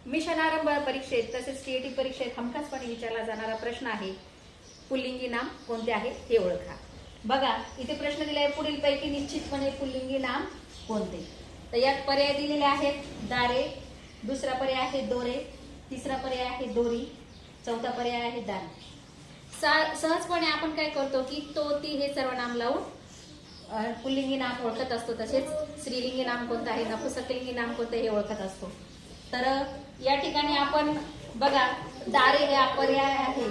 Mission आरंभ परीक्षेत तसेच टीईटी परीक्षेत हमखासपणे विचारला जाणारा प्रश्न आहे, पुल्लिंगी नाम कोणते आहे हे ओळखा। बघा इथे प्रश्न दिला आहे, पुढील पैकी निश्चितपणे पुल्लिंगी नाम कोणते। तर यात पर्याय दिलेले आहेत, दारे, दुसरा पर्याय आहे दोरे, तिसरा पर्याय आहे दोरी, चौथा पर्याय आहे दान। सहजपणे आपण काय करतो की तो ती हे सर्व नाम लावून पुल्लिंगी नाम ओळखत असतो। तसेच स्त्रीलिंगी नाम कोणतं आहे, नपुंसकलिंगी नाम कोणतं हे ओळखत असतो। तर या ठिकाणी आपण बघा दारे हे पर्याय आहे,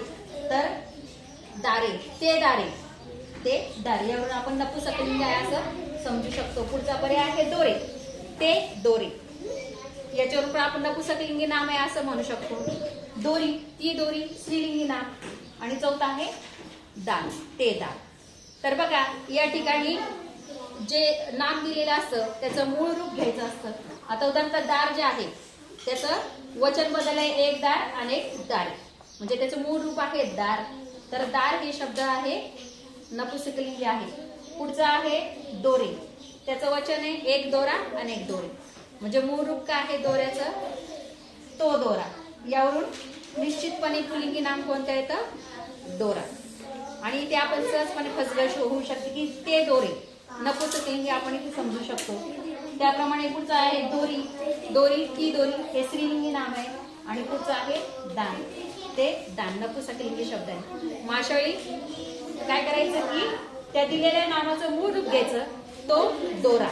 तर दारे ते दारे यावरून आपण नपुंसकलिंग आहे असं समजू शकतो। पुढचा पर्याय आहे दोरे, ते दोरे, याच्यावरून पण आपण नपुंसकलिंगी नाम आहे असं म्हणू शकतो। दोरी, ती दोरी स्त्रीलिंगी नाम, आणि चौथा आहे दान, ते दान। तर बघा या ठिकाणी जे नाम दिलेलं असतं त्याचं मूळ रूप घ्यायचं असतं। आता उदाहरणार्थ दार जे आहे त्याचं वचन बदल आहे, एक दार आणि एक दारे, म्हणजे त्याचं मूळ रूप आहे दार। तर दार हे शब्द आहे नपुंसकलिंगी आहे। पुढचा आहे दोरे, त्याचं वचन आहे एक दोरा आणि एक दोरे, म्हणजे मूळ रूप काय आहे दोऱ्याचं, तो दोरा। यावरून निश्चितपणे पुल्लिंगी नाम कोणतं येतं, दोरा। आणि इथे आपण सहजपणे फसगत होऊ शकते की ते दोरे नपुंसकलिंगी आपण इथे समजू शकतो। त्याप्रमाणे पुढचा आहे दोरी, दोरी ती दोरी हे स्त्रीलिंगी नाम आहे, आणि पुढचं आहे दान, ते दान नपुंसकलिंगी शब्द आहे। माशाळी काय करायचं की त्या दिलेल्या नामाचं मूळ रूप घ्यायचं, तो दोरा।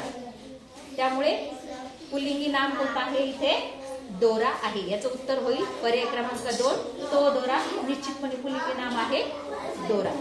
त्यामुळे पुल्लिंगी नाम कोणतं आहे इथे, दोरा आहे। याचं उत्तर होईल पर्याय क्रमांक 2, तो दोरा। निश्चितपणे पुल्लिंगी नाम आहे दोरा।